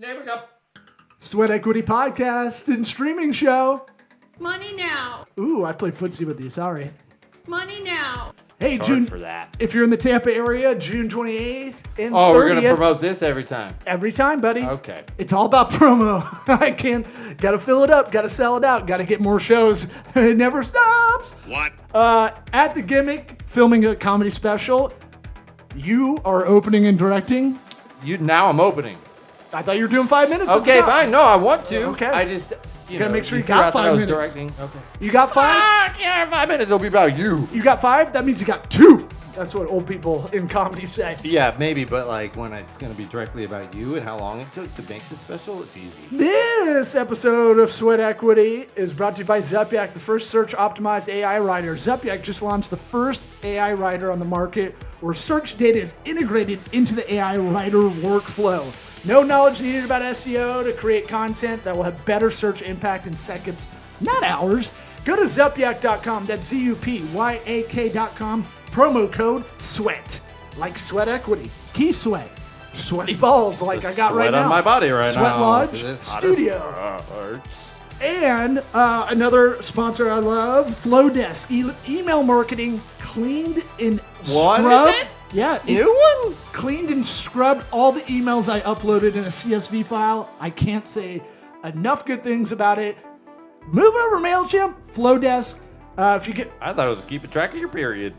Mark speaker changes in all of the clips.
Speaker 1: There we go.
Speaker 2: Sweat Equity Podcast and streaming show.
Speaker 3: Money now.
Speaker 2: Ooh, I played footsie with you. Sorry.
Speaker 3: Money now.
Speaker 2: Hey,
Speaker 1: Charge
Speaker 2: June
Speaker 1: for that.
Speaker 2: If you're in the Tampa area, June 28th and 30th.
Speaker 1: Oh, we're gonna promote this every time.
Speaker 2: Every time, buddy.
Speaker 1: Okay.
Speaker 2: It's all about promo. Gotta fill it up, gotta sell it out, gotta get more shows. It never stops.
Speaker 4: What?
Speaker 2: At the Gimmick, filming a comedy special. You are opening and directing.
Speaker 1: Now I'm opening.
Speaker 2: I thought you were doing 5 minutes.
Speaker 1: Okay, fine. No, I want to.
Speaker 2: Okay.
Speaker 1: I just
Speaker 2: Gotta make sure you
Speaker 1: threw
Speaker 2: got
Speaker 1: out that
Speaker 2: 5
Speaker 1: I was
Speaker 2: minutes.
Speaker 1: directing. Okay.
Speaker 2: You got 5?
Speaker 1: Fuck yeah, 5 minutes. It'll be about you.
Speaker 2: You got 5? That means you got 2. That's what old people in comedy say.
Speaker 1: Yeah, maybe, but like when it's gonna be directly about you and how long it took to make the special, it's easy.
Speaker 2: This episode of Sweat Equity is brought to you by Zupyak, the first search-optimized AI writer. Zupyak just launched the first AI writer on the market where search data is integrated into the AI writer workflow. No knowledge needed about SEO to create content that will have better search impact in seconds, not hours. Go to Zupyak.com, that's Zupyak.com, promo code SWEAT, like Sweat Equity, Key Sweat, Sweaty Balls like I got right
Speaker 1: Sweat
Speaker 2: now.
Speaker 1: on my body right
Speaker 2: Sweat
Speaker 1: now.
Speaker 2: Lodge
Speaker 1: It's hot
Speaker 2: Studio.
Speaker 1: as hurts.
Speaker 2: And another sponsor I love, Flowdesk, email marketing cleaned and
Speaker 1: What
Speaker 2: scrubbed.
Speaker 1: is it?
Speaker 2: Yeah,
Speaker 1: New one?
Speaker 2: cleaned and scrubbed all the emails I uploaded in a CSV file. I can't say enough good things about it. Move over, MailChimp, Flowdesk. If you get
Speaker 1: I thought it was keeping track of your period.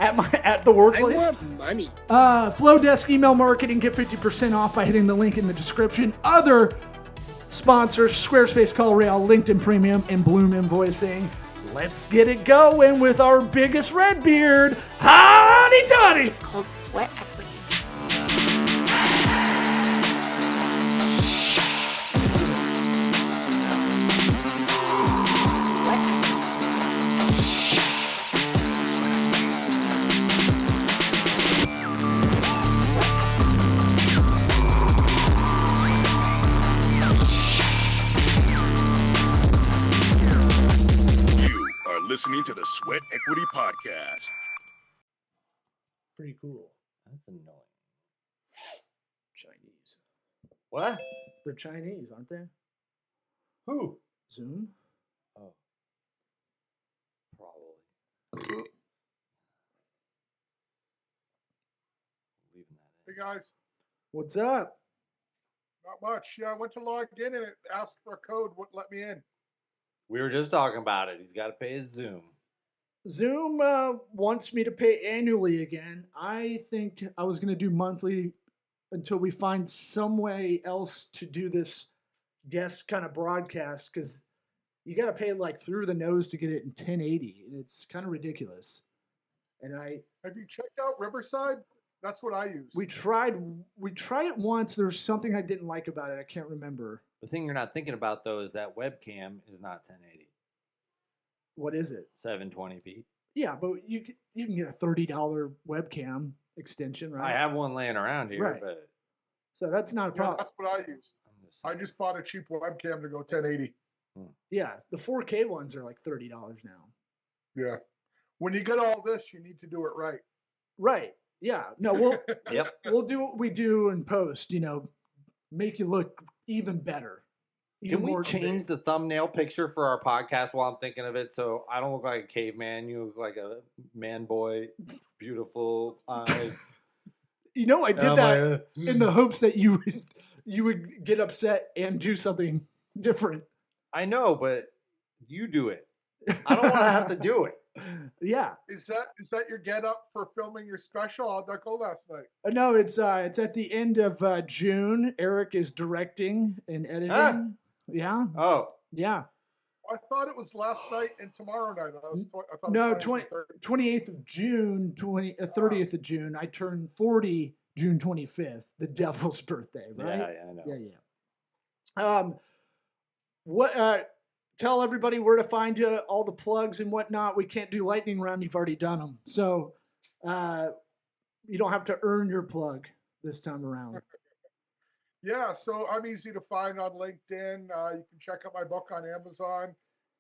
Speaker 2: at the workplace,
Speaker 4: I want money.
Speaker 2: Flowdesk email marketing, get 50% off by hitting the link in the description. Other sponsors: Squarespace, CallRail, LinkedIn Premium, and Bloom Invoicing. Let's get it going with our biggest Redbeard, Hotty Toddy.
Speaker 3: Called sweat equity.
Speaker 4: You are listening to the Sweat Equity Podcast.
Speaker 2: Pretty cool.
Speaker 1: That's annoying.
Speaker 2: Chinese.
Speaker 1: What?
Speaker 2: They're Chinese, aren't they?
Speaker 1: Who?
Speaker 2: Zoom.
Speaker 1: Oh. Probably. Leaving that in.
Speaker 5: Hey guys,
Speaker 2: What's up?
Speaker 5: not much. Yeah, I went to log in and it asked for a code, wouldn't let me in.
Speaker 1: We were just talking about it. He's got to pay his Zoom.
Speaker 2: Zoom wants me to pay annually again. I think I was going to do monthly until we find some way else to do this guest kind of broadcast, because you got to pay like through the nose to get it in 1080, and it's kind of ridiculous. And
Speaker 5: Have you checked out Riverside? That's what I use.
Speaker 2: we tried it once. There's something I didn't like about it. I can't remember.
Speaker 1: The thing you're not thinking about, though, is that webcam is not 1080.
Speaker 2: What is it?
Speaker 1: 720p.
Speaker 2: Yeah, but you can get a $30 webcam extension, right?
Speaker 1: I have one laying around here,
Speaker 2: Right.
Speaker 1: but
Speaker 2: So that's not a
Speaker 5: Yeah,
Speaker 2: problem.
Speaker 5: that's what I use.
Speaker 1: I'm just
Speaker 5: I
Speaker 1: saying.
Speaker 5: just bought a cheap webcam to go 1080.
Speaker 2: Yeah, the 4K ones are like $30 now.
Speaker 5: Yeah. When you get all this, you need to do it right.
Speaker 2: Right. Yeah. No, we'll
Speaker 1: Yep.
Speaker 2: we'll do what we do in post, make you look even better.
Speaker 1: Can we change the thumbnail picture for our podcast while I'm thinking of it, so I don't look like a caveman? You look like a man boy, beautiful eyes.
Speaker 2: I did that in the hopes that you would get upset and do something different.
Speaker 1: I know, but you do it. I don't want to have to do it.
Speaker 2: Yeah.
Speaker 5: Is that your get up for filming your special? How'd that go last night?
Speaker 2: No, it's at the end of June. Eric is directing and editing.
Speaker 1: Ah.
Speaker 2: Yeah.
Speaker 1: Oh,
Speaker 2: Yeah.
Speaker 5: I thought it was last night and tomorrow night. I thought
Speaker 2: No,
Speaker 5: it was
Speaker 2: 28th of June, 30th of June. I turned 40 June 25th, the devil's birthday, right?
Speaker 1: yeah, I know.
Speaker 2: Yeah. What? Tell everybody where to find you, all the plugs and whatnot. We can't do lightning round. You've already done them. So you don't have to earn your plug this time around.
Speaker 5: Yeah, so I'm easy to find on LinkedIn. You can check out my book on Amazon.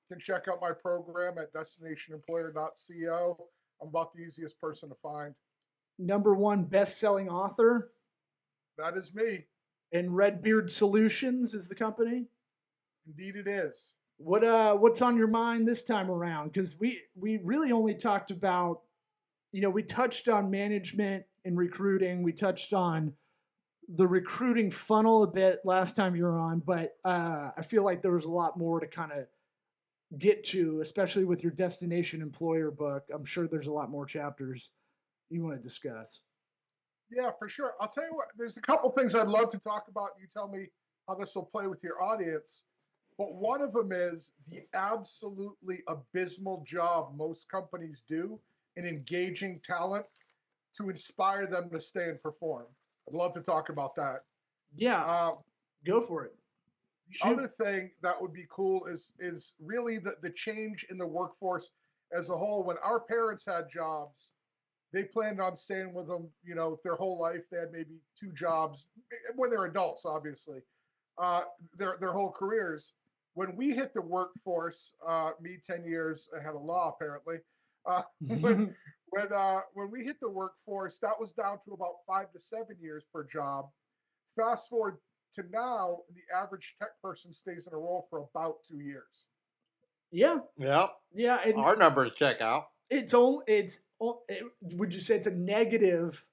Speaker 5: You can check out my program at destinationemployer.co. I'm about the easiest person to find.
Speaker 2: #1 best-selling author.
Speaker 5: That is me.
Speaker 2: And Redbeard Solutions is the company.
Speaker 5: Indeed, it is.
Speaker 2: What's on your mind this time around? Because we really only talked about, we touched on management and recruiting. We touched on the recruiting funnel a bit last time you were on, but I feel like there was a lot more to kind of get to, especially with your destination employer book. I'm sure there's a lot more chapters you want to discuss.
Speaker 5: Yeah, for sure. I'll tell you what, there's a couple things I'd love to talk about. You tell me how this will play with your audience. But one of them is the absolutely abysmal job most companies do in engaging talent to inspire them to stay and perform. I'd love to talk about that.
Speaker 2: Yeah, go for it.
Speaker 5: The other thing that would be cool is really the change in the workforce as a whole. When our parents had jobs, they planned on staying with them, their whole life. They had maybe 2 jobs when they're adults, obviously, their whole careers. When we hit the workforce, me 10 years ahead of law, apparently. When we hit the workforce, that was down to about 5 to 7 years per job. Fast forward to now, the average tech person stays in a role for about 2 years.
Speaker 2: Yeah.
Speaker 1: Yep.
Speaker 2: Yeah.
Speaker 1: Our numbers check out.
Speaker 2: Would you say it's a negative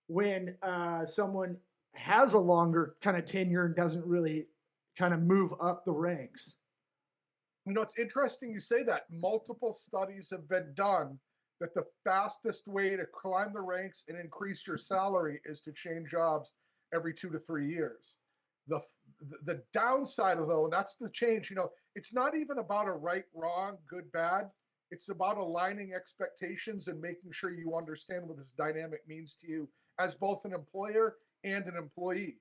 Speaker 2: when someone has a longer kind of tenure and doesn't really kind of move up the ranks?
Speaker 5: It's interesting you say that. Multiple studies have been done that the fastest way to climb the ranks and increase your salary is to change jobs every 2 to 3 years. The downside of though, and that's the change, it's not even about a right, wrong, good, bad. It's about aligning expectations and making sure you understand what this dynamic means to you as both an employer and an employee.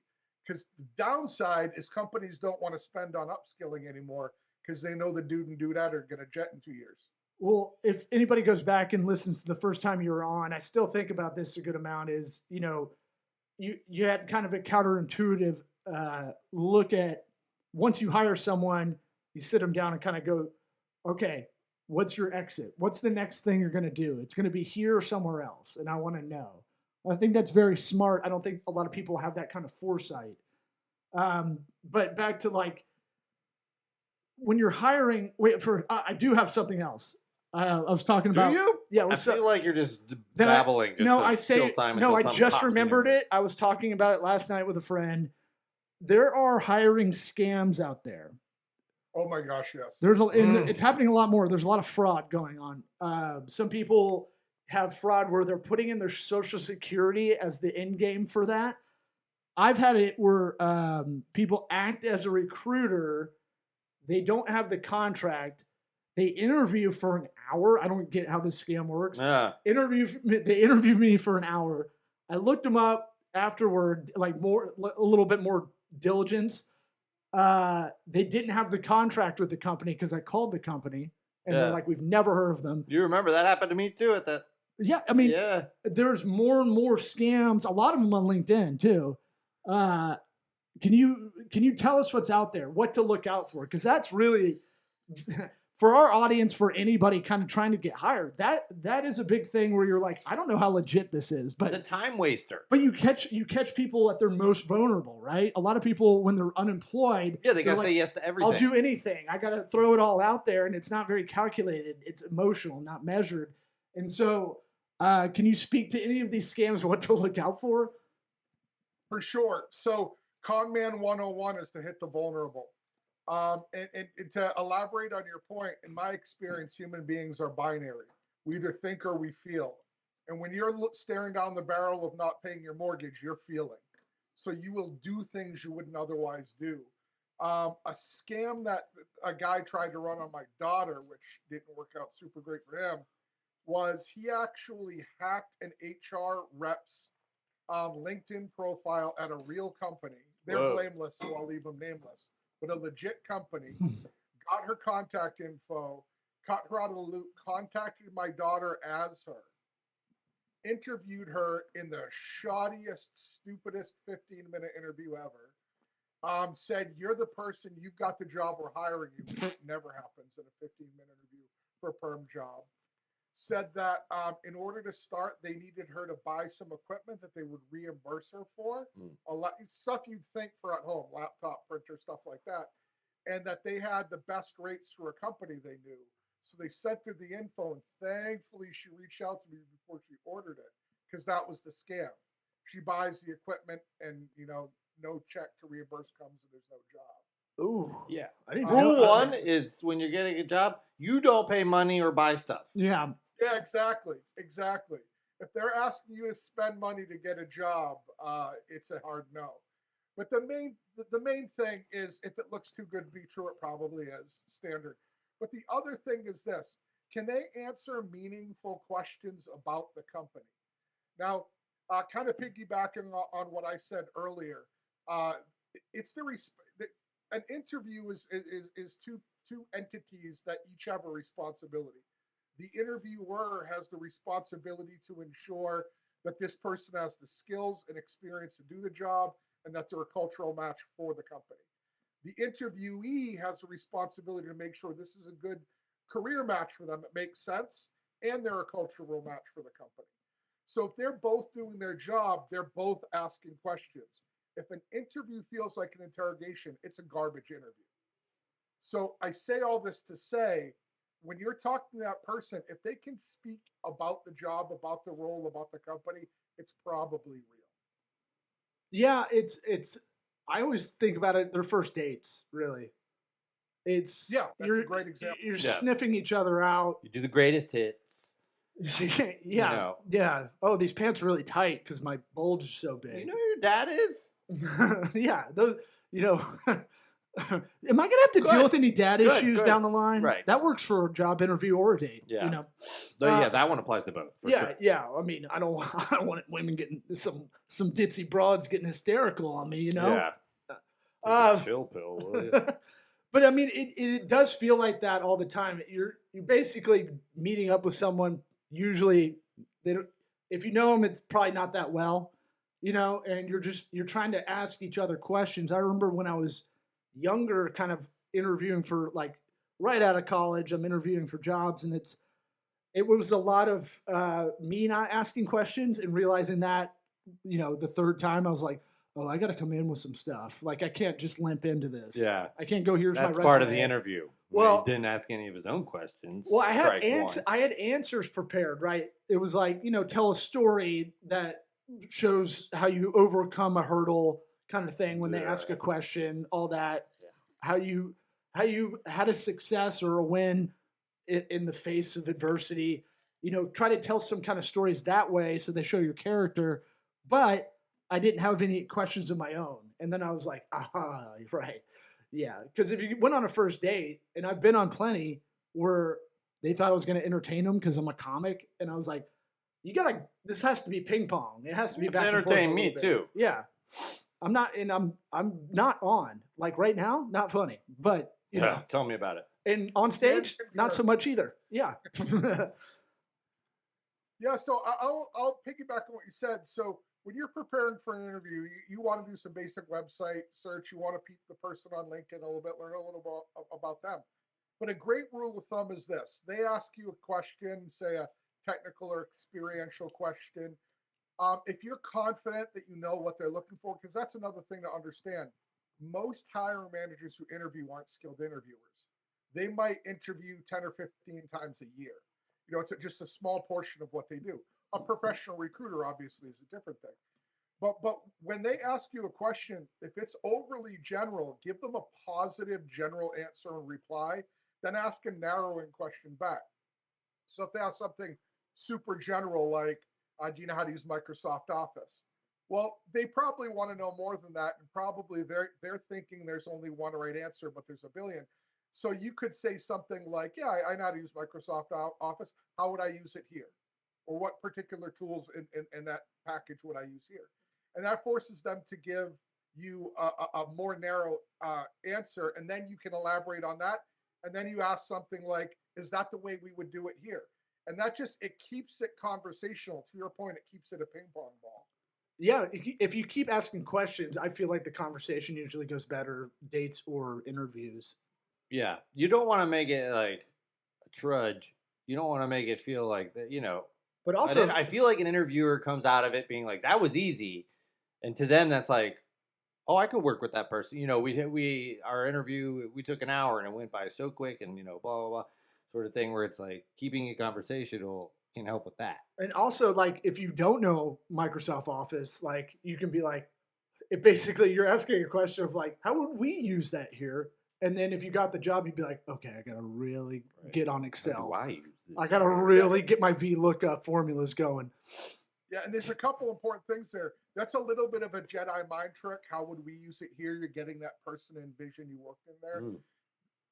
Speaker 5: Because the downside is companies don't want to spend on upskilling anymore because they know the dude and dudette are going to jet in 2 years.
Speaker 2: Well, if anybody goes back and listens to the first time you were on, I still think about this a good amount is, you had kind of a counterintuitive look at once you hire someone, you sit them down and kind of go, okay, what's your exit? What's the next thing you're going to do? It's going to be here or somewhere else. And I want to know. I think that's very smart. I don't think a lot of people have that kind of foresight. But back to when you're hiring, I do have something else. I was talking about.
Speaker 1: Do you?
Speaker 2: Yeah.
Speaker 1: I feel like you're just babbling.
Speaker 2: I just remembered it. I was talking about it last night with a friend. There are hiring scams out there.
Speaker 5: Oh my gosh, yes.
Speaker 2: It's happening a lot more. There's a lot of fraud going on. Some people have fraud where they're putting in their social security as the end game for that. I've had it where people act as a recruiter. They don't have the contract. They interview for an hour. I don't get how this scam works.
Speaker 1: Yeah.
Speaker 2: They interviewed me for an hour. I looked them up afterward, a little bit more diligence. They didn't have the contract with the company because I called the company and they're like, we've never heard of them.
Speaker 1: You remember that happened to me too at that.
Speaker 2: Yeah. I mean, there's more and more scams, a lot of them on LinkedIn too. Can you tell us what's out there, what to look out for? Because that's really for our audience, for anybody kind of trying to get hired, that is a big thing where you're like, I don't know how legit this is, but
Speaker 1: it's a time waster.
Speaker 2: But you catch people at their most vulnerable, right? A lot of people when they're unemployed,
Speaker 1: they gotta say yes to everything.
Speaker 2: I'll do anything. I gotta throw it all out there, and it's not very calculated. It's emotional, not measured. And so, can you speak to any of these scams? What to look out for?
Speaker 5: For sure. So, Conman 101 is to hit the vulnerable. And to elaborate on your point, in my experience, human beings are binary. We either think or we feel. And when you're staring down the barrel of not paying your mortgage, you're feeling. So you will do things you wouldn't otherwise do. A scam that a guy tried to run on my daughter, which didn't work out super great for him, was he actually hacked an HR rep's LinkedIn profile at a real company. They're blameless, so I'll leave them nameless. But a legit company, got her contact info, cut her out of the loop, contacted my daughter as her, interviewed her in the shoddiest, stupidest 15-minute interview ever, said, you're the person, you've got the job, we're hiring you. It never happens in a 15-minute interview for a perm job. said that in order to start, they needed her to buy some equipment that they would reimburse her for. A lot stuff you'd think for at home, laptop, printer, stuff like that, and that they had the best rates for a company they knew. So they sent her the info, and thankfully she reached out to me before she ordered it, because that was the scam. She buys the equipment, and no check to reimburse comes, and there's no job.
Speaker 2: Ooh.
Speaker 1: Yeah.
Speaker 2: I didn't
Speaker 1: Rule
Speaker 2: know-
Speaker 1: one is when you're getting a job, you don't pay money or buy stuff.
Speaker 2: Yeah.
Speaker 5: Yeah, exactly. If they're asking you to spend money to get a job, it's a hard no. But the main thing is, if it looks too good to be true, it probably is standard. But the other thing is this: can they answer meaningful questions about the company? Now, kind of piggybacking on what I said earlier, it's an interview is two entities that each have a responsibility. The interviewer has the responsibility to ensure that this person has the skills and experience to do the job, and that they're a cultural match for the company. The interviewee has the responsibility to make sure this is a good career match for them. It makes sense, and they're a cultural match for the company. So if they're both doing their job, they're both asking questions. If an interview feels like an interrogation, it's a garbage interview. So I say all this to say, when you're talking to that person, if they can speak about the job, about the role, about the company, it's probably real.
Speaker 2: Yeah, it's. I always think about it. Their first dates, really. It's
Speaker 5: that's a great example.
Speaker 2: You're
Speaker 1: Yeah.
Speaker 2: sniffing each other out.
Speaker 1: You do the greatest hits.
Speaker 2: Yeah, yeah. Oh, these pants are really tight because my bulge is so big.
Speaker 1: You know who your dad is?
Speaker 2: Yeah, those. Am I gonna have to deal with any dad issues down the line?
Speaker 1: Right.
Speaker 2: That works for a job interview or a date.
Speaker 1: Yeah. Yeah, that one applies to both. For sure.
Speaker 2: Yeah. I mean, I don't want women getting some ditzy broads getting hysterical on me.
Speaker 1: Yeah. Take a chill pill, will you?
Speaker 2: But I mean, it does feel like that all the time. You're basically meeting up with someone. Usually, if you know them, it's probably not that well, and you're trying to ask each other questions. I remember when I was younger, kind of interviewing for right out of college, I'm interviewing for jobs, and it was a lot of me not asking questions and realizing that, the third time I was like, oh, I got to come in with some stuff. Like, I can't just limp into this.
Speaker 1: Yeah.
Speaker 2: I can't go, here's my resume.
Speaker 1: That's part of the interview.
Speaker 2: Well,
Speaker 1: he didn't ask any of his own questions.
Speaker 2: Well, I had answers prepared, right? It was like, tell a story that shows how you overcome a hurdle kind of thing when they ask a question, all that. Yeah. How you had a success or a win in the face of adversity. Try to tell some kind of stories that way so they show your character. But I didn't have any questions of my own. And then I was like, right. Yeah. Because if you went on a first date, and I've been on plenty where they thought I was going to entertain them because I'm a comic. And I was like, this has to be ping pong. It has to be back and forth.
Speaker 1: Entertain me too.
Speaker 2: Yeah. I'm not on. Like right now, not funny. But,
Speaker 1: tell me about it.
Speaker 2: And on stage, not so much either. Yeah.
Speaker 5: Yeah. So I'll piggyback on what you said. So when you're preparing for an interview, you want to do some basic website search. You want to peep the person on LinkedIn a little bit, learn a little bit about them. But a great rule of thumb is this: they ask you a question, say a technical or experiential question. If you're confident that you know what they're looking for, because that's another thing to understand. Most hiring managers who interview aren't skilled interviewers. They might interview 10 or 15 times a year. It's just a small portion of what they do. A professional recruiter, obviously, is a different thing. But when they ask you a question, if it's overly general, give them a positive general answer and reply, then ask a narrowing question back. So if they ask something super general, like, do you know how to use Microsoft Office? Well, they probably want to know more than that. And probably they're thinking there's only one right answer, but there's a billion. So you could say something like, yeah, I know how to use Microsoft Office. How would I use it here? Or what particular tools in that package would I use here? And that forces them to give you a more narrow answer. And then you can elaborate on that. And then you ask something like, is that the way we would do it here? And that it keeps it conversational. To your point, it keeps it a ping pong ball.
Speaker 2: Yeah, if you keep asking questions, I feel like the conversation usually goes better, dates or interviews.
Speaker 1: Yeah, you don't want to make it like a trudge. you don't want to make it feel like that,
Speaker 2: But
Speaker 1: And
Speaker 2: also,
Speaker 1: then I feel like an interviewer comes out of it being like, that was easy. And to them, that's like, oh, I could work with that person. Our interview, we took an hour and it went by so quick and, blah, blah, blah, sort of thing where it's like keeping it conversational can help with that.
Speaker 2: and also, like, if you don't know Microsoft Office, like, you can be like, it basically, you're asking a question of like, how would we use that here? And then if you got the job, you'd be like, okay, I gotta really get on
Speaker 1: How
Speaker 2: Excel.
Speaker 1: do I use this?
Speaker 2: I gotta really get my VLOOKUP formulas going.
Speaker 5: Yeah, and there's a couple important things there. That's a little bit of a Jedi mind trick. How would we use it here? You're getting that person and vision you worked in there.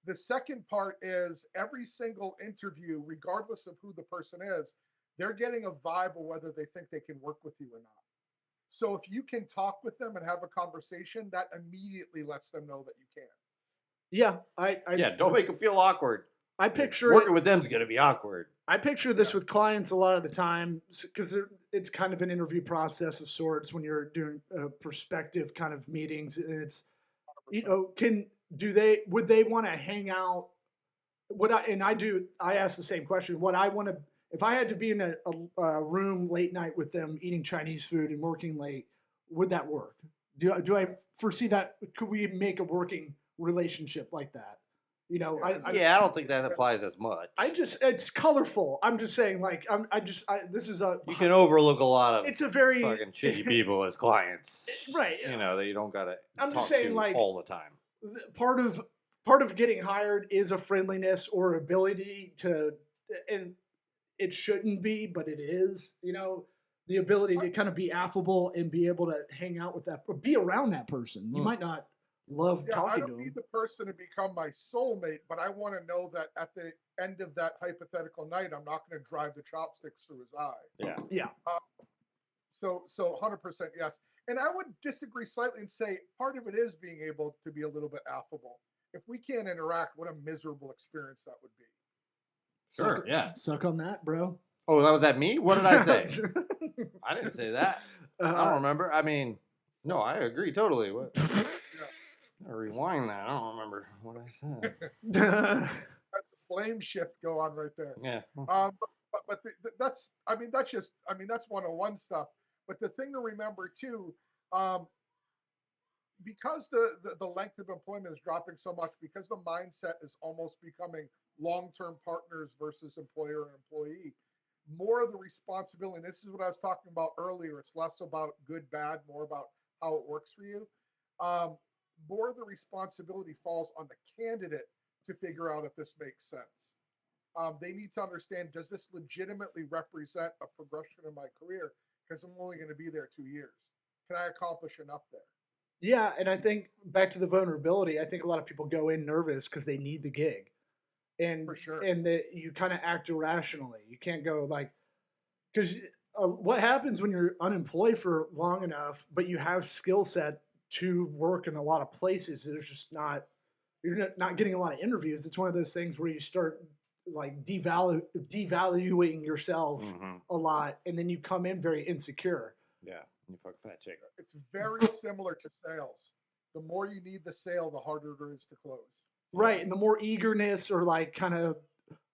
Speaker 5: The second part is every single interview, regardless of who the person is, they're getting a vibe of whether they think they can work with you or not. So if you can talk with them and have a conversation, that immediately lets them know that you can.
Speaker 2: Yeah,
Speaker 1: don't make them feel awkward.
Speaker 2: I picture
Speaker 1: working with them is going to be awkward.
Speaker 2: I picture this with clients a lot of the time because it's kind of an interview process of sorts when you're doing prospective kind of meetings. And it's, 100%. Would they want to hang out? I ask the same question. If I had to be in a room late night with them eating Chinese food and working late, would that work? Do I foresee that? Could we make a working relationship like that? I
Speaker 1: don't think that applies as much.
Speaker 2: It's colorful. I'm just saying, like, you
Speaker 1: can overlook a lot of
Speaker 2: it's a very
Speaker 1: fucking shitty people as clients,
Speaker 2: right?
Speaker 1: That you don't gotta.
Speaker 2: I'm just saying, like,
Speaker 1: all the time.
Speaker 2: Part of getting hired is a friendliness or ability to, and it shouldn't be, but it is. The ability to kind of be affable and be able to hang out with that or be around that person. You might not love talking to
Speaker 5: I don't
Speaker 2: them.
Speaker 5: need the person to become my soulmate, but I want to know that at the end of that hypothetical night, I'm not going to drive the chopsticks through his eye.
Speaker 2: Yeah.
Speaker 5: So 100% yes. And I would disagree slightly and say part of it is being able to be a little bit affable. If we can't interact, what a miserable experience that would be.
Speaker 1: Sure,
Speaker 2: Suck on that, bro.
Speaker 1: Oh, was that me? What did I say? I didn't say that. I don't remember. I mean, no, I agree totally. What? Rewind that. I don't remember what I said.
Speaker 5: That's a flame shift go on right there.
Speaker 1: Yeah.
Speaker 5: That's 101 stuff. But the thing to remember too, because the length of employment is dropping so much, because the mindset is almost becoming long-term partners versus employer and employee, more of the responsibility, and this is what I was talking about earlier, it's less about good, bad, more about how it works for you. More of the responsibility falls on the candidate to figure out if this makes sense. They need to understand, does this legitimately represent a progression in my career? Because I'm only going to be there 2 years. Can I accomplish enough there?
Speaker 2: Yeah, and I think back to the vulnerability, I think a lot of people go in nervous because they need the gig. And
Speaker 5: for sure.
Speaker 2: And that you kind of act irrationally. You can't go like, because what happens when you're unemployed for long enough, but you have skill set to work in a lot of places, there's just you're not getting a lot of interviews. It's one of those things where you start like devaluing yourself a lot, and then you come in very insecure.
Speaker 1: Yeah, you fuck fat chick.
Speaker 5: It's very similar to sales. The more you need the sale, the harder it is to close.
Speaker 2: Right, and the more eagerness or like kind of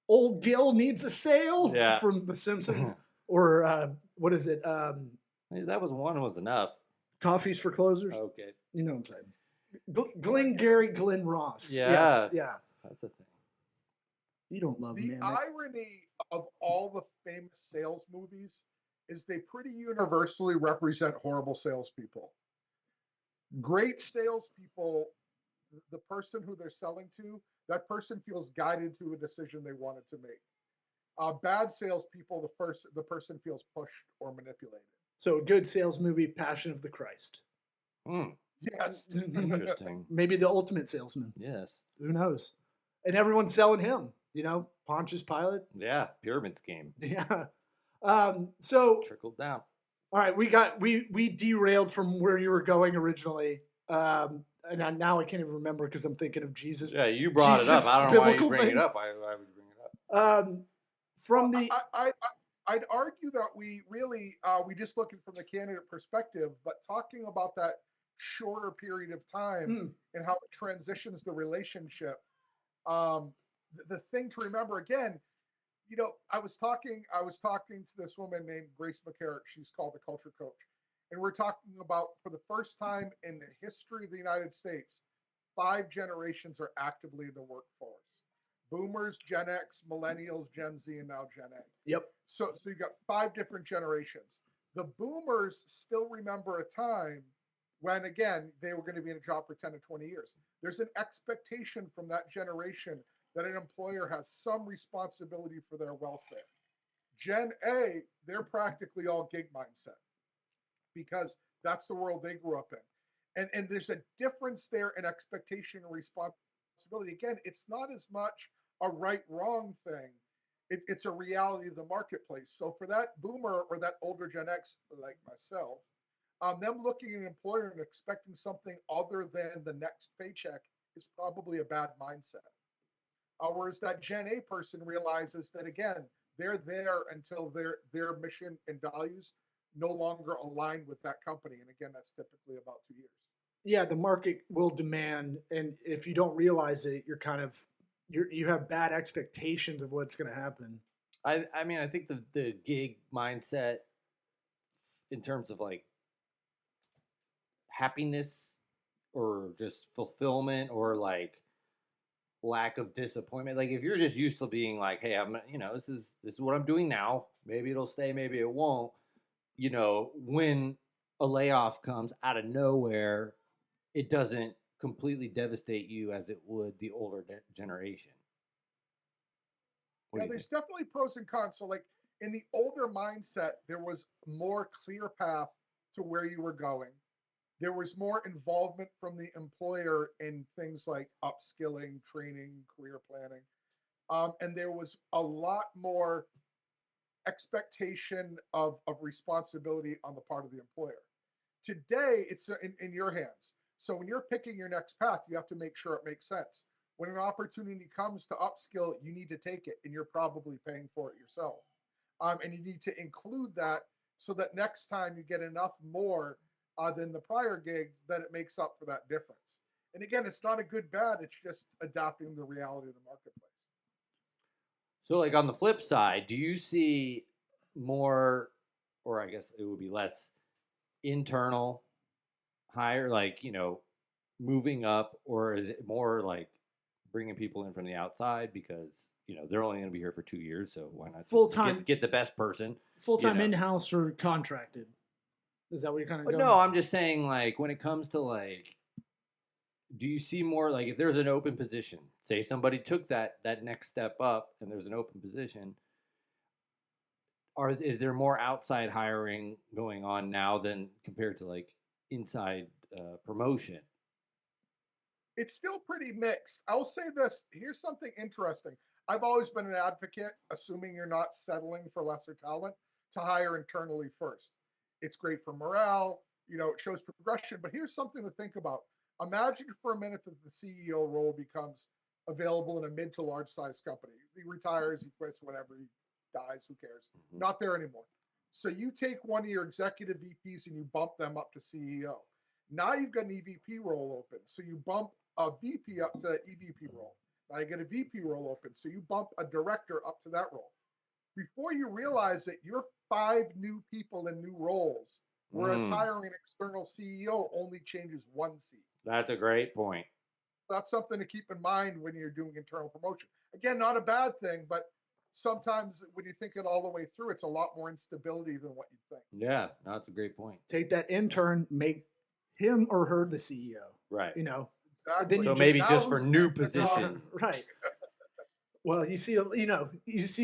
Speaker 2: old Gil needs a sale from The Simpsons, or what is it?
Speaker 1: That was enough.
Speaker 2: Coffees for closers.
Speaker 1: Okay,
Speaker 2: you know what I'm saying. Glenn Gerry, Glenn Ross.
Speaker 1: Yeah,
Speaker 2: yeah,
Speaker 1: that's the thing.
Speaker 2: You don't love
Speaker 5: the irony of all the famous sales movies is they pretty universally represent horrible salespeople. Great salespeople, the person who they're selling to, that person feels guided to a decision they wanted to make. Bad salespeople, the person feels pushed or manipulated.
Speaker 2: So a good sales movie, Passion of the Christ.
Speaker 5: Yes.
Speaker 1: Interesting.
Speaker 2: Maybe the ultimate salesman.
Speaker 1: Yes.
Speaker 2: Who knows? And everyone's selling him. Pontius Pilate.
Speaker 1: Yeah, pyramid scheme.
Speaker 2: Yeah. So
Speaker 1: trickled down.
Speaker 2: All right, we derailed from where you were going originally. And now I can't even remember because I'm thinking of Jesus.
Speaker 1: Yeah, you brought it up. I don't know why you bring it up. Why would you bring it up?
Speaker 5: I'd argue that we just looking from the candidate perspective, but talking about that shorter period of time and how it transitions the relationship. The thing to remember again, I was talking to this woman named Grace McCarrick. She's called the culture coach. And we're talking about, for the first time in the history of the United States, 5 generations are actively in the workforce. Boomers, Gen X, Millennials, Gen Z, and now Gen A.
Speaker 2: Yep.
Speaker 5: So you've got 5 different generations. The boomers still remember a time when, again, they were going to be in a job for 10 to 20 years. There's an expectation from that generation that an employer has some responsibility for their welfare. Gen A, they're practically all gig mindset because that's the world they grew up in. And there's a difference there in expectation and responsibility. Again, it's not as much a right-wrong thing. It's a reality of the marketplace. So for that boomer or that older Gen X like myself, them looking at an employer and expecting something other than the next paycheck is probably a bad mindset. Whereas that Gen A person realizes that, again, they're there until their mission and values no longer align with that company. And again, that's typically about 2 years.
Speaker 2: Yeah, the market will demand, and if you don't realize it, you have bad expectations of what's going to happen.
Speaker 1: I mean, I think the gig mindset in terms of like happiness or just fulfillment or like lack of disappointment. Like if you're just used to being like, hey, this is what I'm doing now. Maybe it'll stay, maybe it won't. When a layoff comes out of nowhere, it doesn't completely devastate you as it would the older generation.
Speaker 5: Yeah, there's definitely pros and cons. So like in the older mindset, there was more clear path to where you were going. There was more involvement from the employer in things like upskilling, training, career planning. And there was a lot more expectation of responsibility on the part of the employer. Today, it's in your hands. So when you're picking your next path, you have to make sure it makes sense. When an opportunity comes to upskill, you need to take it, and you're probably paying for it yourself. And you need to include that so that next time you get enough more than the prior gig that it makes up for that difference. And again, it's not a good bad. It's just adapting the reality of the marketplace.
Speaker 1: So like on the flip side, do you see more, or I guess it would be less internal hire, like, moving up, or is it more like bringing people in from the outside because, they're only going to be here for 2 years. So why not
Speaker 2: Full-time,
Speaker 1: get the best person?
Speaker 2: Full-time in-house or contracted? Is that what you're kind of going?
Speaker 1: No, I'm just saying, like, when it comes to, like, do you see more, like, if there's an open position, say somebody took that next step up and there's an open position, is there more outside hiring going on now than compared to, like, inside promotion?
Speaker 5: It's still pretty mixed. I'll say this. Here's something interesting. I've always been an advocate, assuming you're not settling for lesser talent, to hire internally first. It's great for morale. It shows progression. But here's something to think about. Imagine for a minute that the CEO role becomes available in a mid to large size company. He retires, he quits, whatever, he dies, who cares? Mm-hmm. Not there anymore. So you take one of your executive VPs and you bump them up to CEO. Now you've got an EVP role open. So you bump a VP up to EVP role. Now you get a VP role open. So you bump a director up to that role. Before you realize it, you're 5 new people in new roles, whereas hiring an external CEO only changes 1 seat.
Speaker 1: That's a great point.
Speaker 5: That's something to keep in mind when you're doing internal promotion. Again, not a bad thing, but sometimes when you think it all the way through, it's a lot more instability than what you think.
Speaker 1: Yeah, no, that's a great point.
Speaker 2: Take that intern, make him or her the CEO.
Speaker 1: Right.
Speaker 5: Exactly.
Speaker 1: Then so maybe just for new position.
Speaker 2: Right. Well, you see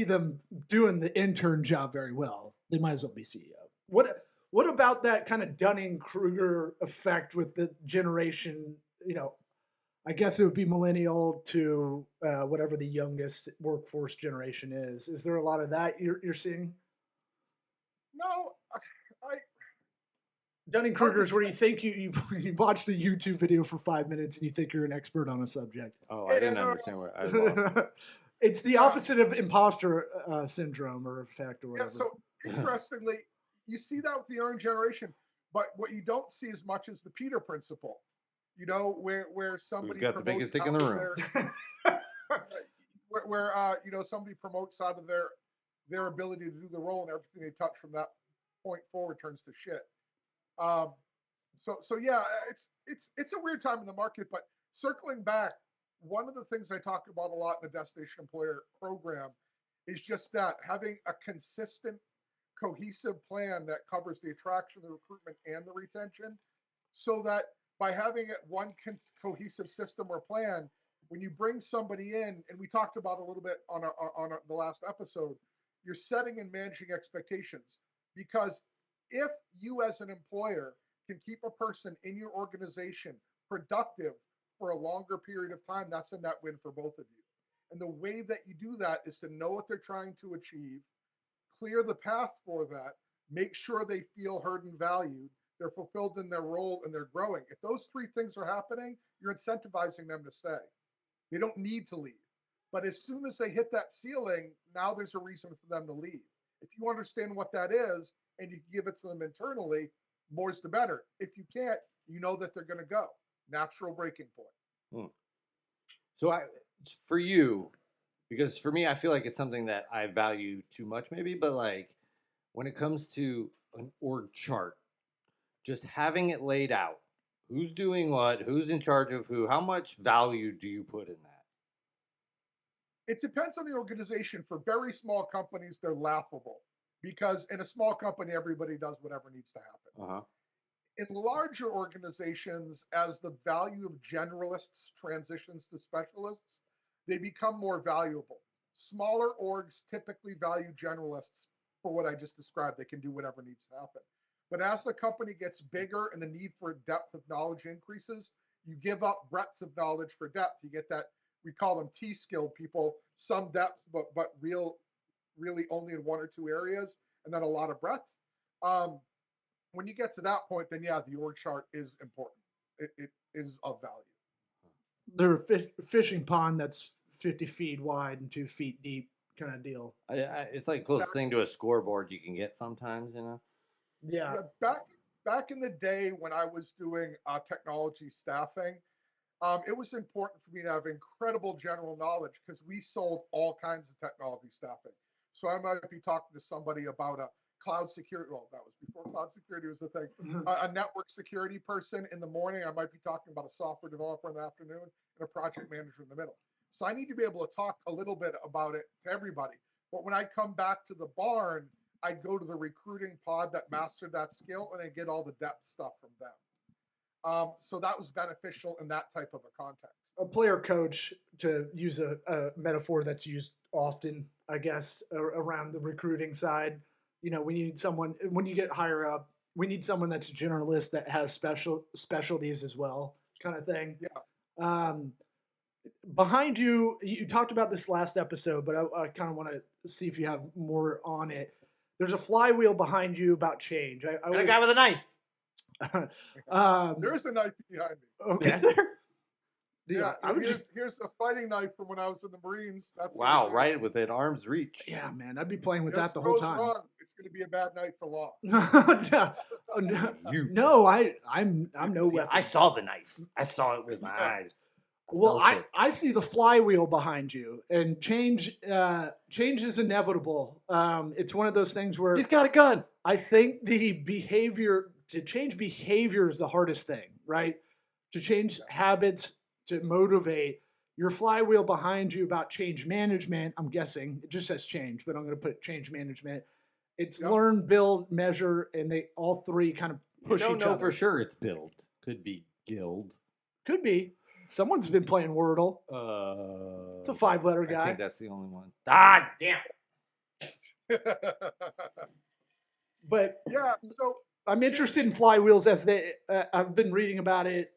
Speaker 2: them doing the intern job very well. They might as well be CEO. What about that kind of Dunning-Kruger effect with the generation? I guess it would be millennial to whatever the youngest workforce generation is. Is there a lot of that you're seeing?
Speaker 5: No,
Speaker 2: Dunning-Kruger is where you think you watched a YouTube video for 5 minutes and you think you're an expert on a subject.
Speaker 1: Oh, I didn't understand what I lost.
Speaker 2: It's the opposite of imposter syndrome or effect or whatever.
Speaker 5: Yeah, so interestingly, you see that with the younger generation, but what you don't see as much is the Peter principle. Where somebody
Speaker 1: who's got the biggest dick in the room.
Speaker 5: where somebody promotes out of their ability to do the role, and everything they touch from that point forward turns to shit. Um, so yeah, it's a weird time in the market. But circling back, one of the things I talk about a lot in the Destination Employer program is just that, having a consistent, cohesive plan that covers the attraction, the recruitment, and the retention, so that by having it one cohesive system or plan, when you bring somebody in, and we talked about a little bit on the last episode, you're setting and managing expectations. Because if you as an employer can keep a person in your organization productive for a longer period of time, that's a net win for both of you. And the way that you do that is to know what they're trying to achieve, clear the path for that, make sure they feel heard and valued, they're fulfilled in their role, and they're growing. If those three things are happening, you're incentivizing them to stay. They don't need to leave. But as soon as they hit that ceiling, now there's a reason for them to leave. If you understand what that is and you can give it to them internally, more's the better. If you can't, you know that they're going to go. Natural breaking point.
Speaker 1: So for you, because for me, I feel like it's something that I value too much, maybe, but like when it comes to an org chart, just having it laid out, who's doing what, who's in charge of who, how much value do you put in that?
Speaker 5: It depends on the organization. For very small companies, they're laughable, because in a small company, everybody does whatever needs to happen.
Speaker 1: Uh-huh.
Speaker 5: In larger organizations, as the value of generalists transitions to specialists, they become more valuable. Smaller orgs typically value generalists for what I just described. They can do whatever needs to happen. But as the company gets bigger and the need for depth of knowledge increases, you give up breadth of knowledge for depth. You get that, we call them T-skilled people, some depth, but really only in one or two areas, and then a lot of breadth. When you get to that point, then yeah, the org chart is important. It is of value.
Speaker 2: They're a fishing pond that's 50 feet wide and 2 feet deep, kind of deal.
Speaker 1: It's like closest thing to a scoreboard you can get sometimes, you know?
Speaker 2: Yeah.
Speaker 5: Back in the day when I was doing technology staffing, it was important for me to have incredible general knowledge, because we sold all kinds of technology staffing. So I might be talking to somebody about a cloud security. Well, that was before cloud security was the thing. A network security person in the morning. I might be talking about a software developer in the afternoon, and a project manager in the middle. So I need to be able to talk a little bit about it to everybody. But when I come back to the barn, I go to the recruiting pod that mastered that skill, and I get all the depth stuff from them. So that was beneficial in that type of a context.
Speaker 2: A player coach, to use a metaphor that's used often, I guess, around the recruiting side. You know, we need someone, when you get higher up, we need someone that's a generalist that has specialties as well, kind of thing.
Speaker 5: Yeah.
Speaker 2: Behind you, you talked about this last episode, but I kind of want to see if you have more on it. There's a flywheel behind you about change.
Speaker 1: And a guy with a knife.
Speaker 5: There is a knife behind me.
Speaker 2: Okay.
Speaker 1: Is there?
Speaker 5: Yeah, here's a fighting knife from when I was in the Marines. That's
Speaker 1: Wow, right within arm's reach.
Speaker 2: Yeah, man, I'd be playing with
Speaker 5: Just
Speaker 2: that the whole
Speaker 5: goes
Speaker 2: time.
Speaker 5: wrong, it's going to be a bad night for law.
Speaker 2: No, I'm no
Speaker 1: See,
Speaker 2: weapon.
Speaker 1: I saw the knife. I saw it with my eyes.
Speaker 2: Well,
Speaker 1: felt it.
Speaker 2: I see the flywheel behind you, and change is inevitable. It's one of those things where
Speaker 1: He's got a gun.
Speaker 2: I think to change behavior is the hardest thing, right? To change habits, to motivate. Your flywheel behind you about change management, I'm guessing, it just says change, but I'm going to put change management. It's learn, build, measure, and they all three kind of push each other.
Speaker 1: You don't know for sure it's build. Could be guild.
Speaker 2: Could be. Someone's been playing Wordle. It's a 5-letter guy.
Speaker 1: I think that's the only one. Ah, damn.
Speaker 2: But
Speaker 5: yeah, so
Speaker 2: I'm interested in flywheels as I've been reading about it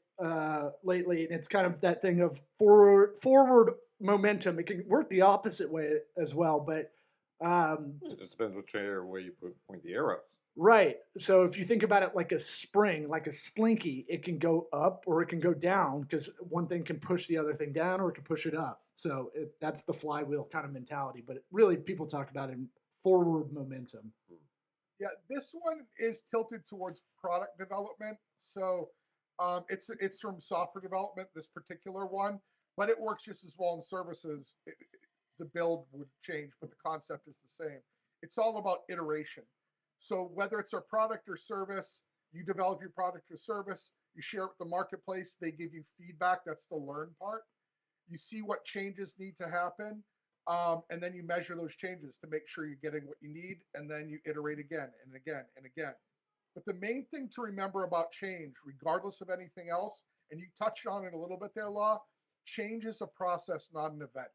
Speaker 2: lately, and it's kind of that thing of forward momentum. It can work the opposite way as well, but
Speaker 1: it depends which way you point the arrows.
Speaker 2: Right. So if you think about it like a spring, like a slinky, it can go up or it can go down, because one thing can push the other thing down, or it can push it up. So that's the flywheel kind of mentality. But really, people talk about it in forward momentum.
Speaker 5: Yeah, this one is tilted towards product development. So it's from software development, this particular one, but it works just as well in services. the build would change, but the concept is the same. It's all about iteration. So whether it's a product or service, you develop your product or service, you share it with the marketplace, they give you feedback. That's the learn part. You see what changes need to happen, and then you measure those changes to make sure you're getting what you need, and then you iterate again and again and again. But the main thing to remember about change, regardless of anything else, and you touched on it a little bit there, Law, change is a process, not an event.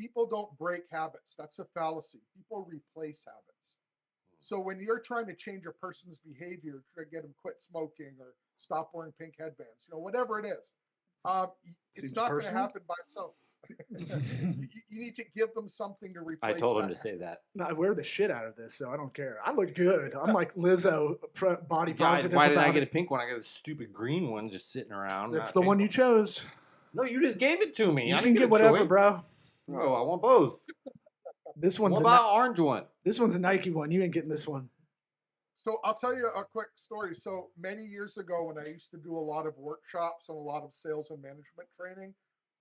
Speaker 5: People don't break habits. That's a fallacy. People replace habits. So when you're trying to change a person's behavior, try to get them quit smoking or stop wearing pink headbands, whatever it is, it's not going to happen by itself. You need to give them something to replace.
Speaker 1: I told him
Speaker 5: that
Speaker 1: to say that.
Speaker 2: No, I wear the shit out of this, so I don't care. I look good. I'm like Lizzo, body
Speaker 1: Guys,
Speaker 2: positive.
Speaker 1: why did I
Speaker 2: about
Speaker 1: get
Speaker 2: it.
Speaker 1: a pink one? I got a stupid green one just sitting around.
Speaker 2: That's
Speaker 1: not
Speaker 2: the one you
Speaker 1: pink
Speaker 2: chose.
Speaker 1: No, you just gave it to me.
Speaker 2: You
Speaker 1: I
Speaker 2: can
Speaker 1: didn't
Speaker 2: get
Speaker 1: a
Speaker 2: whatever,
Speaker 1: choice.
Speaker 2: bro.
Speaker 1: Bro, I want both.
Speaker 2: This one's
Speaker 1: What
Speaker 2: a
Speaker 1: about orange one?
Speaker 2: this one's a Nike one. You ain't getting this one.
Speaker 5: So I'll tell you a quick story. So many years ago, when I used to do a lot of workshops and a lot of sales and management training,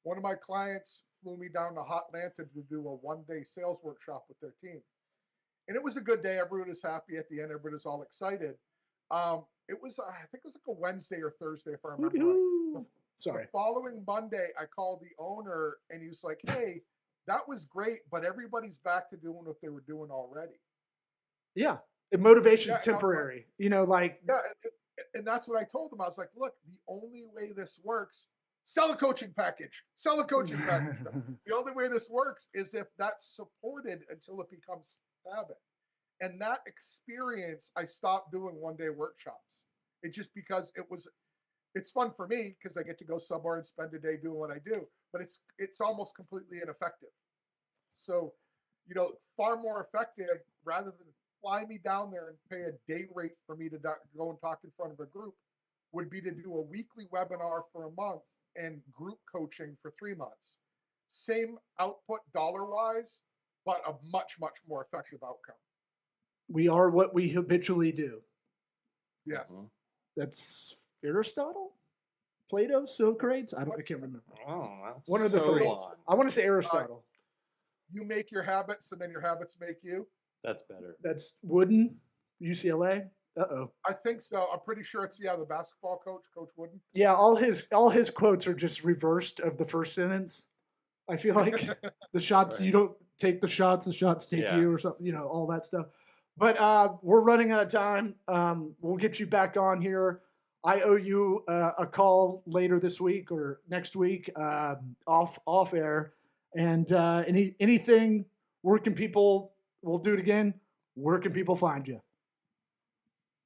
Speaker 5: one of my clients flew me down to Hotlanta to do a one-day sales workshop with their team. And it was a good day. Everyone was happy at the end. Everybody was all excited. It was, I think it was like a Wednesday or Thursday, if I remember right.
Speaker 2: Woo-hoo. Sorry.
Speaker 5: The following Monday, I called the owner and he was like, hey, that was great, but everybody's back to doing what they were doing already.
Speaker 2: Yeah. And motivation's
Speaker 5: Yeah, and I was
Speaker 2: temporary. Like
Speaker 5: Yeah, and that's what I told him. I was like, look, the only way this works, sell a coaching package. Sell a coaching package. The only way this works is if that's supported until it becomes habit. And that experience, I stopped doing one-day workshops. It just because it's fun for me because I get to go somewhere and spend a day doing what I do, but it's almost completely ineffective. So, far more effective rather than fly me down there and pay a day rate for me to go and talk in front of a group would be to do a weekly webinar for a month and group coaching for 3 months. Same output dollar-wise, but a much, much more effective outcome.
Speaker 2: we are what we habitually do.
Speaker 5: Yes.
Speaker 1: Mhm.
Speaker 2: That's Aristotle? Plato? Socrates? I can't remember.
Speaker 1: Oh, that's
Speaker 2: One of the
Speaker 1: so
Speaker 2: three.
Speaker 1: long.
Speaker 2: I want to say Aristotle.
Speaker 5: You make your habits and then your habits make you.
Speaker 1: That's better.
Speaker 2: That's Wooden, UCLA. Uh-oh.
Speaker 5: I think so. I'm pretty sure it's the basketball coach, Coach Wooden.
Speaker 2: Yeah, all his quotes are just reversed of the first sentence. I feel like the shots,
Speaker 1: Right.
Speaker 2: you don't take the shots take
Speaker 1: Yeah.
Speaker 2: you or something, all that stuff. But we're running out of time. We'll get you back on here. I owe you a call later this week or next week, off air. And anything, where can people, we'll do it again, where can people find you?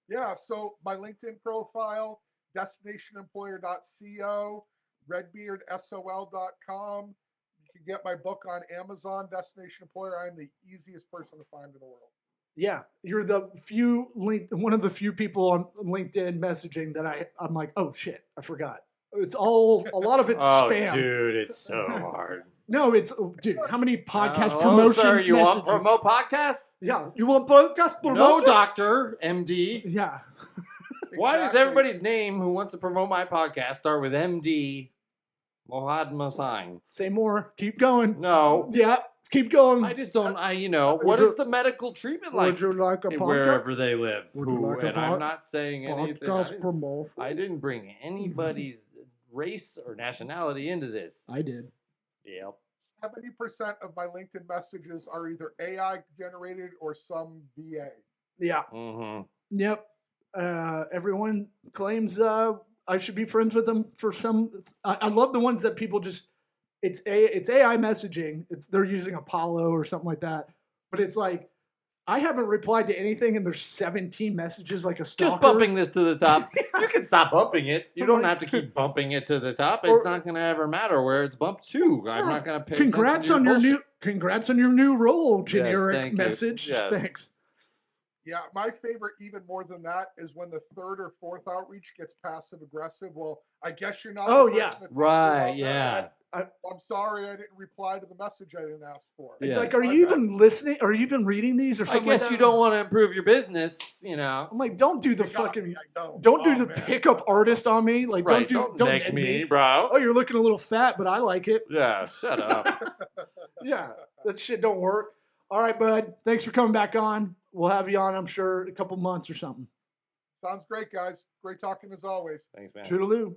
Speaker 5: Yeah, so my LinkedIn profile, destinationemployer.co, redbeardsol.com. You can get my book on Amazon, Destination Employer. I'm the easiest person to find in the world.
Speaker 2: Yeah, you're one of the few people on LinkedIn messaging that I'm like, oh shit, I forgot. A lot of it's spam.
Speaker 1: Dude, it's so hard.
Speaker 2: No, dude, how many podcast
Speaker 1: Hello,
Speaker 2: promotion
Speaker 1: sir, you
Speaker 2: messages?
Speaker 1: want promote podcast?
Speaker 2: Yeah, you want podcast promotion?
Speaker 1: No, doctor, MD.
Speaker 2: Yeah.
Speaker 1: Why does
Speaker 5: Exactly.
Speaker 1: everybody's name who wants to promote my podcast start with MD Mohad Masign?
Speaker 2: Say more. Keep going.
Speaker 1: No.
Speaker 2: Yeah, keep going.
Speaker 1: I just don't, what is the medical treatment like
Speaker 2: Would you like a podcast?
Speaker 1: wherever they live?
Speaker 2: Would you like a
Speaker 1: And I'm not saying anything.
Speaker 2: Podcast promotion?
Speaker 1: I didn't bring anybody's race or nationality into this.
Speaker 2: I did.
Speaker 1: Yep.
Speaker 5: 70% of my LinkedIn messages are either AI generated or some VA.
Speaker 2: Yeah.
Speaker 1: Mm-hmm.
Speaker 2: Yep. Everyone claims I should be friends with them for some. I love the ones that people just. It's AI messaging. They're using Apollo or something like that. But it's like I haven't replied to anything, and there's 17 messages like a stalker.
Speaker 1: Just bumping this to the top. You can stop bumping it. You don't have to keep bumping it to the top. It's not going to ever matter where it's bumped to. I'm not going to pay.
Speaker 2: Congrats on your new role, generic
Speaker 1: thank you.
Speaker 2: message.
Speaker 1: Yes.
Speaker 2: Thanks.
Speaker 5: Yeah, my favorite, even more than that, is when the third or fourth outreach gets passive aggressive. Well, I guess you're not.
Speaker 2: Oh,
Speaker 5: the
Speaker 2: yeah.
Speaker 5: person that talked
Speaker 1: Right,
Speaker 5: about
Speaker 1: yeah.
Speaker 5: that. I'm sorry, I didn't reply to the message I didn't ask for.
Speaker 2: It's
Speaker 1: Yes.
Speaker 2: like, are
Speaker 5: My
Speaker 2: you
Speaker 5: bad.
Speaker 2: even listening? Are you even reading these or
Speaker 1: I
Speaker 2: something like
Speaker 1: guess
Speaker 2: that?
Speaker 1: you don't want to improve your business, you know.
Speaker 2: I'm like, don't do the
Speaker 5: You got
Speaker 2: fucking,
Speaker 5: me, I don't.
Speaker 2: don't do
Speaker 5: Oh,
Speaker 2: the
Speaker 5: man.
Speaker 2: pickup artist on me. Like,
Speaker 1: Right,
Speaker 2: don't
Speaker 1: neg
Speaker 2: neg
Speaker 1: me,
Speaker 2: me.
Speaker 1: bro.
Speaker 2: Oh, you're looking a little fat, but I like it.
Speaker 1: Yeah, shut up.
Speaker 2: Yeah, that shit don't work. All right, bud. Thanks for coming back on. We'll have you on, I'm sure, in a couple months or something.
Speaker 5: Sounds great, guys. Great talking as always.
Speaker 1: Thanks, man.
Speaker 2: Toodaloo.